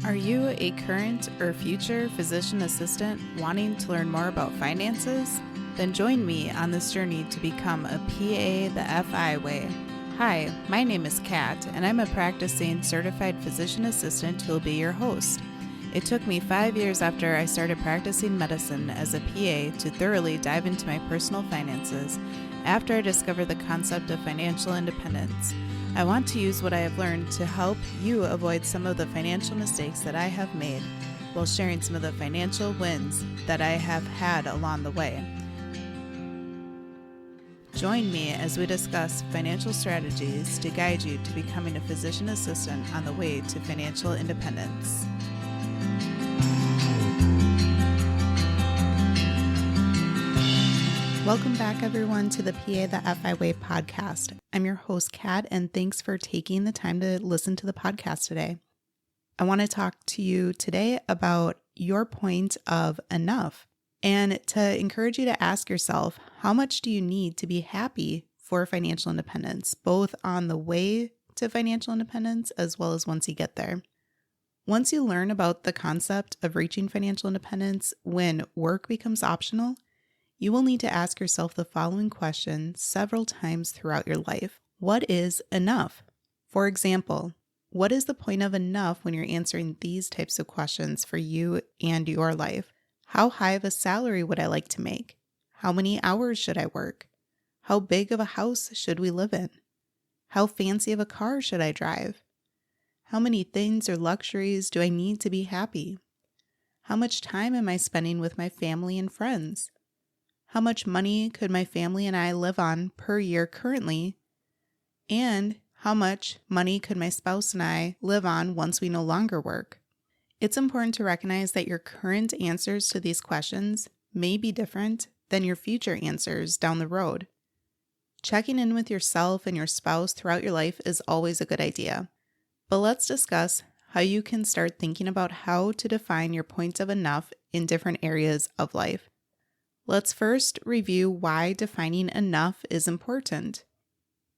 Are you a current or future physician assistant wanting to learn more about finances? Then join me on this journey to become a PA the FI way. Hi, my name is Kat, and I'm a practicing certified physician assistant who will be your host. It took me 5 years after I started practicing medicine as a PA to thoroughly dive into my personal finances after I discovered the concept of financial independence. I want to use what I have learned to help you avoid some of the financial mistakes that I have made while sharing some of the financial wins that I have had along the way. Join me as we discuss financial strategies to guide you to becoming a physician assistant on the way to financial independence. Welcome back, everyone, to the PA the FI Way podcast. I'm your host, Kat, and thanks for taking the time to listen to the podcast today. I want to talk to you today about your point of enough and to encourage you to ask yourself, how much do you need to be happy for financial independence, both on the way to financial independence as well as once you get there? Once you learn about the concept of reaching financial independence when work becomes optional, you will need to ask yourself the following question several times throughout your life. What is enough? For example, what is the point of enough when you're answering these types of questions for you and your life? How high of a salary would I like to make? How many hours should I work? How big of a house should we live in? How fancy of a car should I drive? How many things or luxuries do I need to be happy? How much time am I spending with my family and friends? How much money could my family and I live on per year currently? And how much money could my spouse and I live on once we no longer work? It's important to recognize that your current answers to these questions may be different than your future answers down the road. Checking in with yourself and your spouse throughout your life is always a good idea. But let's discuss how you can start thinking about how to define your point of enough in different areas of life. Let's first review why defining enough is important.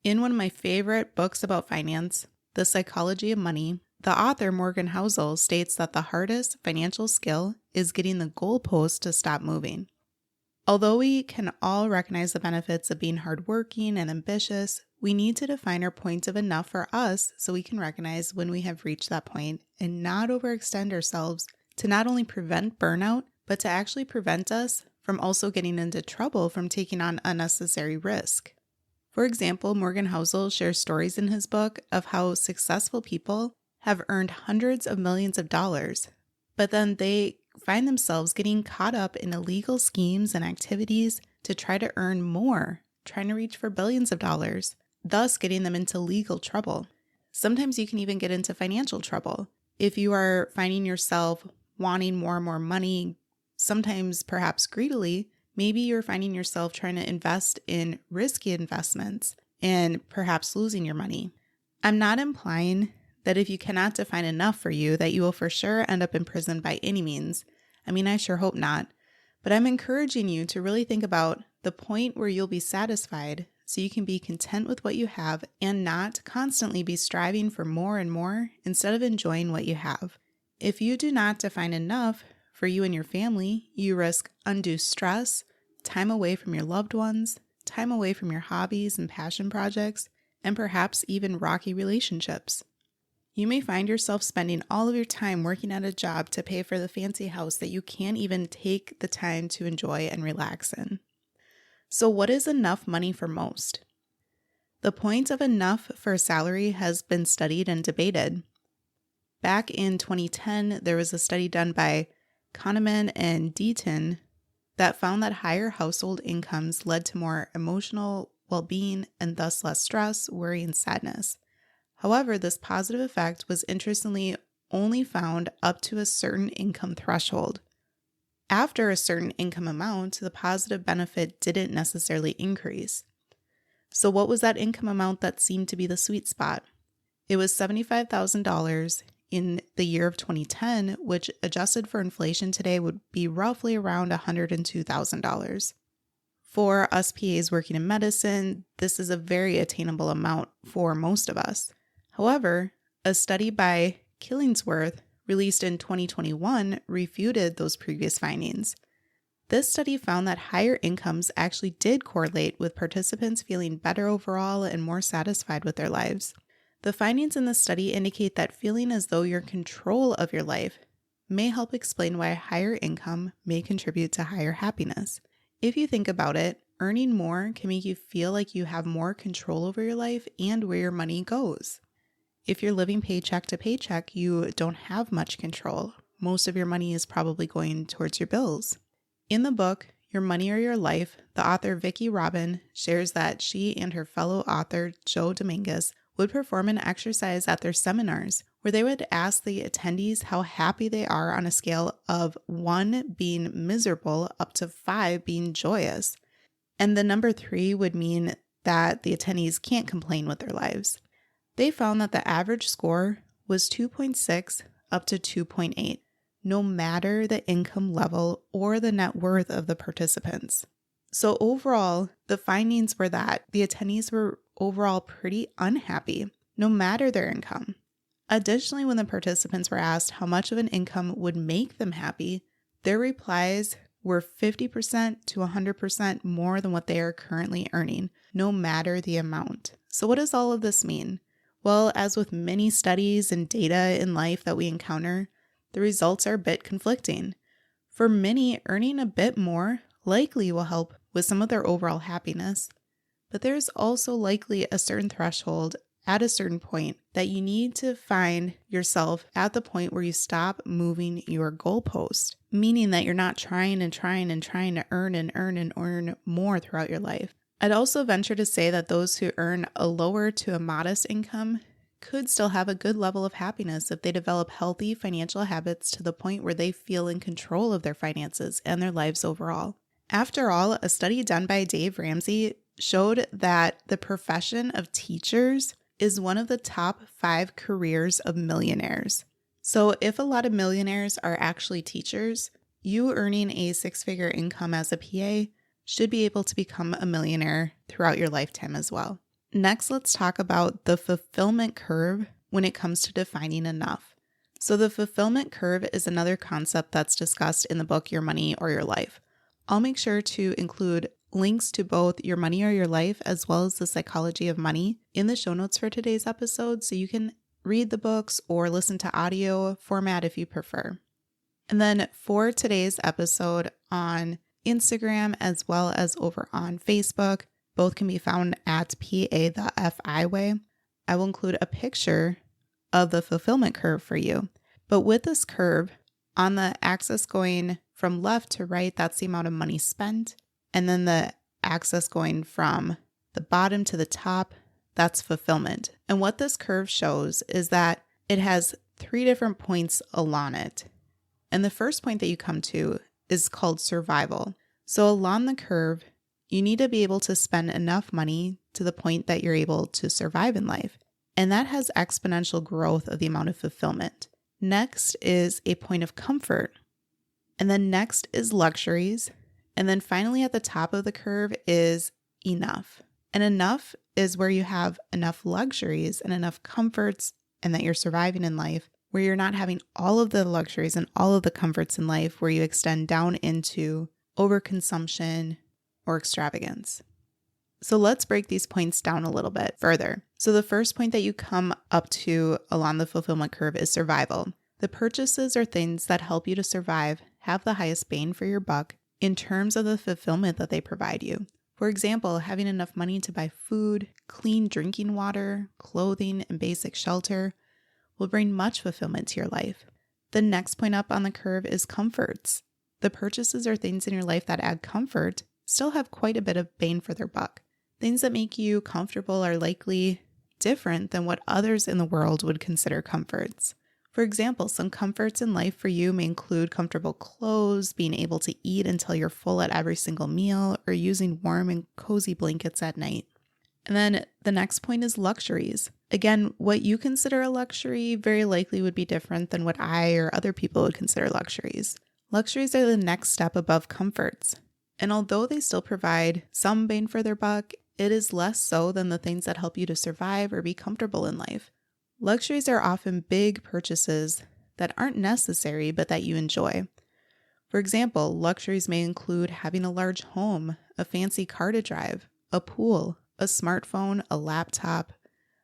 In one of my favorite books about finance, The Psychology of Money, the author Morgan Housel states that the hardest financial skill is getting the goalpost to stop moving. Although we can all recognize the benefits of being hardworking and ambitious, we need to define our point of enough for us so we can recognize when we have reached that point and not overextend ourselves to not only prevent burnout, but to actually prevent us from also getting into trouble from taking on unnecessary risk. For example, Morgan Housel shares stories in his book of how successful people have earned hundreds of millions of dollars, but then they find themselves getting caught up in illegal schemes and activities to try to earn more, trying to reach for billions of dollars, thus getting them into legal trouble. Sometimes you can even get into financial trouble. If you are finding yourself wanting more and more money, sometimes perhaps greedily, maybe you're finding yourself trying to invest in risky investments and perhaps losing your money. I'm not implying that if you cannot define enough for you, that you will for sure end up in prison by any means. I mean, I sure hope not. But I'm encouraging you to really think about the point where you'll be satisfied so you can be content with what you have and not constantly be striving for more and more instead of enjoying what you have. If you do not define enough for you and your family, you risk undue stress, time away from your loved ones, time away from your hobbies and passion projects, and perhaps even rocky relationships. You may find yourself spending all of your time working at a job to pay for the fancy house that you can't even take the time to enjoy and relax in. So what is enough money for most? The point of enough for a salary has been studied and debated. Back in 2010, there was a study done by Kahneman and Deaton that found that higher household incomes led to more emotional well-being and thus less stress, worry, and sadness. However, this positive effect was interestingly only found up to a certain income threshold. After a certain income amount, the positive benefit didn't necessarily increase. So what was that income amount that seemed to be the sweet spot? It was $75,000 in the year of 2010, which adjusted for inflation today would be roughly around $102,000. For us PAs working in medicine, this is a very attainable amount for most of us. However, a study by Killingsworth released in 2021, refuted those previous findings. This study found that higher incomes actually did correlate with participants feeling better overall and more satisfied with their lives. The findings in the study indicate that feeling as though you're in control of your life may help explain why higher income may contribute to higher happiness. If you think about it, earning more can make you feel like you have more control over your life and where your money goes. If you're living paycheck to paycheck, you don't have much control. Most of your money is probably going towards your bills. In the book, Your Money or Your Life, the author Vicki Robin shares that she and her fellow author Joe Dominguez would perform an exercise at their seminars where they would ask the attendees how happy they are on a scale of 1 being miserable up to 5 being joyous. And the number 3 would mean that the attendees can't complain with their lives. They found that the average score was 2.6 up to 2.8. No matter the income level or the net worth of the participants. So overall, the findings were that the attendees were overall pretty unhappy, no matter their income. Additionally, when the participants were asked how much of an income would make them happy, their replies were 50% to 100% more than what they are currently earning, no matter the amount. So what does all of this mean? Well, as with many studies and data in life that we encounter, the results are a bit conflicting. For many, earning a bit more likely will help with some of their overall happiness, but there's also likely a certain threshold at a certain point that you need to find yourself at the point where you stop moving your goalpost, meaning that you're not trying to earn more throughout your life. I'd also venture to say that those who earn a lower to a modest income could still have a good level of happiness if they develop healthy financial habits to the point where they feel in control of their finances and their lives overall. After all, a study done by Dave Ramsey showed that the profession of teachers is one of the top 5 careers of millionaires. So if a lot of millionaires are actually teachers, you earning a 6-figure income as a PA should be able to become a millionaire throughout your lifetime as well. Next, let's talk about the fulfillment curve when it comes to defining enough. So the fulfillment curve is another concept that's discussed in the book, Your Money or Your Life. I'll make sure to include links to both Your Money or Your Life as well as The Psychology of Money in the show notes for today's episode, so you can read the books or listen to audio format if you prefer. And then for today's episode on Instagram as well as over on Facebook, both can be found at PA the FI Way. I will include a picture of the fulfillment curve for you. But with this curve, on the axis going from left to right, that's the amount of money spent. And then the axis going from the bottom to the top, that's fulfillment. And what this curve shows is that it has 3 different points along it. And the first point that you come to is called survival. So along the curve, you need to be able to spend enough money to the point that you're able to survive in life. And that has exponential growth of the amount of fulfillment. Next is a point of comfort. And then next is luxuries. And then finally at the top of the curve is enough. And enough is where you have enough luxuries and enough comforts and that you're surviving in life, where you're not having all of the luxuries and all of the comforts in life, where you extend down into overconsumption or extravagance. So let's break these points down a little bit further. So the first point that you come up to along the fulfillment curve is survival. The purchases or things that help you to survive have the highest bang for your buck in terms of the fulfillment that they provide you. For example, having enough money to buy food, clean drinking water, clothing, and basic shelter will bring much fulfillment to your life. The next point up on the curve is comforts. The purchases or things in your life that add comfort still have quite a bit of bang for their buck. Things that make you comfortable are likely different than what others in the world would consider comforts. For example, some comforts in life for you may include comfortable clothes, being able to eat until you're full at every single meal, or using warm and cozy blankets at night. And then the next point is luxuries. Again, what you consider a luxury very likely would be different than what I or other people would consider luxuries. Luxuries are the next step above comforts. And although they still provide some bang for their buck, it is less so than the things that help you to survive or be comfortable in life. Luxuries are often big purchases that aren't necessary but that you enjoy. For example, luxuries may include having a large home, a fancy car to drive, a pool, a smartphone, a laptop,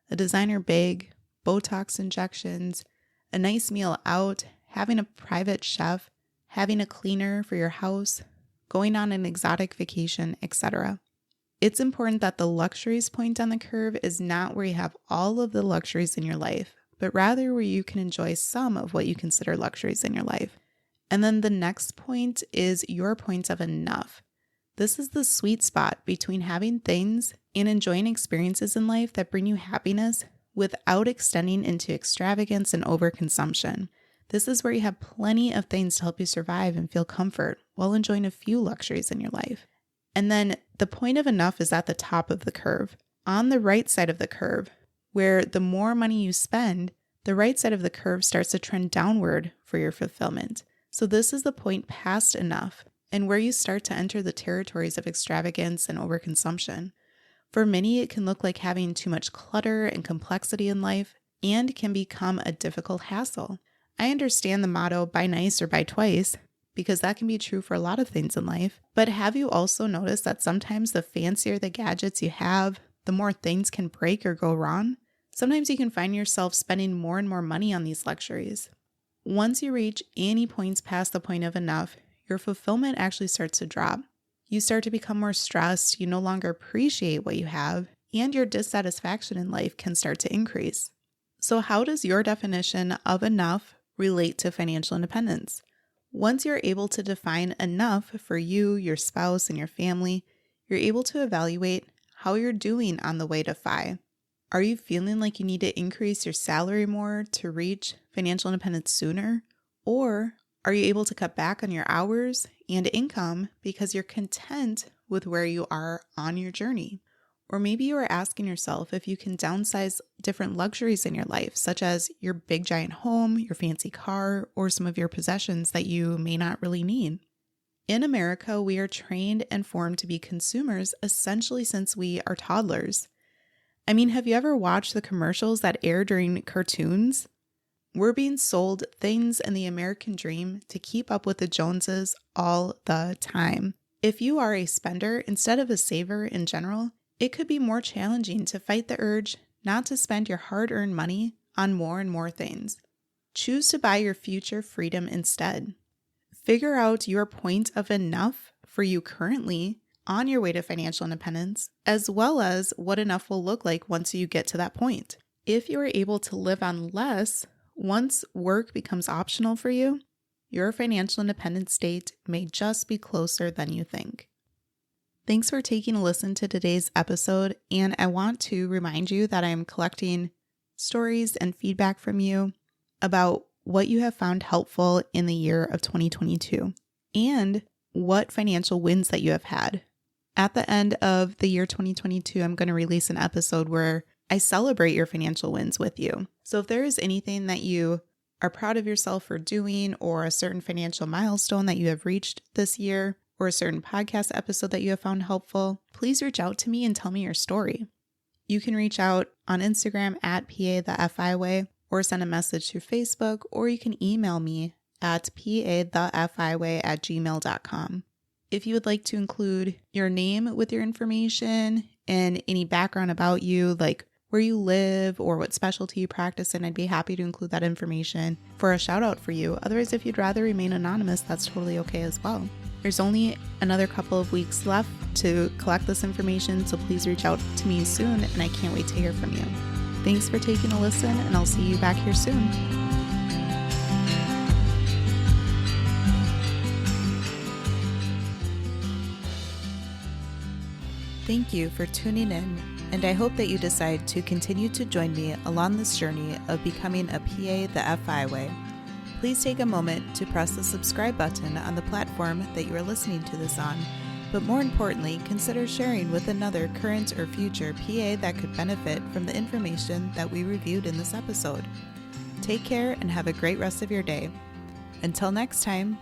a designer bag, Botox injections, a nice meal out, having a private chef, having a cleaner for your house, going on an exotic vacation, etc. It's important that the luxuries point on the curve is not where you have all of the luxuries in your life, but rather where you can enjoy some of what you consider luxuries in your life. And then the next point is your point of enough. This is the sweet spot between having things and enjoying experiences in life that bring you happiness without extending into extravagance and overconsumption. This is where you have plenty of things to help you survive and feel comfort while enjoying a few luxuries in your life. And then the point of enough is at the top of the curve. On the right side of the curve, where the more money you spend, the right side of the curve starts to trend downward for your fulfillment. So this is the point past enough and where you start to enter the territories of extravagance and overconsumption. For many, it can look like having too much clutter and complexity in life and can become a difficult hassle. I understand the motto, buy nice or buy twice, because that can be true for a lot of things in life. But have you also noticed that sometimes the fancier the gadgets you have, the more things can break or go wrong? Sometimes you can find yourself spending more and more money on these luxuries. Once you reach any points past the point of enough, your fulfillment actually starts to drop. You start to become more stressed, you no longer appreciate what you have, and your dissatisfaction in life can start to increase. So how does your definition of enough relate to financial independence? Once you're able to define enough for you, your spouse, and your family, you're able to evaluate how you're doing on the way to FI. Are you feeling like you need to increase your salary more to reach financial independence sooner? Or are you able to cut back on your hours and income because you're content with where you are on your journey? Or maybe you are asking yourself if you can downsize different luxuries in your life, such as your big giant home, your fancy car, or some of your possessions that you may not really need. In America, we are trained and formed to be consumers essentially since we are toddlers. I mean, have you ever watched the commercials that air during cartoons? We're being sold things in the American dream to keep up with the Joneses all the time. If you are a spender instead of a saver in general, it could be more challenging to fight the urge not to spend your hard-earned money on more and more things. Choose to buy your future freedom instead. Figure out your point of enough for you currently on your way to financial independence, as well as what enough will look like once you get to that point. If you are able to live on less once work becomes optional for you, your financial independence date may just be closer than you think. Thanks for taking a listen to today's episode, and I want to remind you that I am collecting stories and feedback from you about what you have found helpful in the year of 2022 and what financial wins that you have had. At the end of the year 2022, I'm going to release an episode where I celebrate your financial wins with you. So if there is anything that you are proud of yourself for doing, or a certain financial milestone that you have reached this year, or a certain podcast episode that you have found helpful, please reach out to me and tell me your story. You can reach out on Instagram at PATheFIWay, or send a message through Facebook, or you can email me at PATheFIWay@gmail.com. If you would like to include your name with your information and any background about you, like where you live or what specialty you practice in, I'd be happy to include that information for a shout out for you. Otherwise, if you'd rather remain anonymous, that's totally okay as well. There's only another couple of weeks left to collect this information, so please reach out to me soon, and I can't wait to hear from you. Thanks for taking a listen, and I'll see you back here soon. Thank you for tuning in, and I hope that you decide to continue to join me along this journey of becoming a PA the FI way. Please take a moment to press the subscribe button on the platform that you are listening to this on, but more importantly, consider sharing with another current or future PA that could benefit from the information that we reviewed in this episode. Take care and have a great rest of your day. Until next time.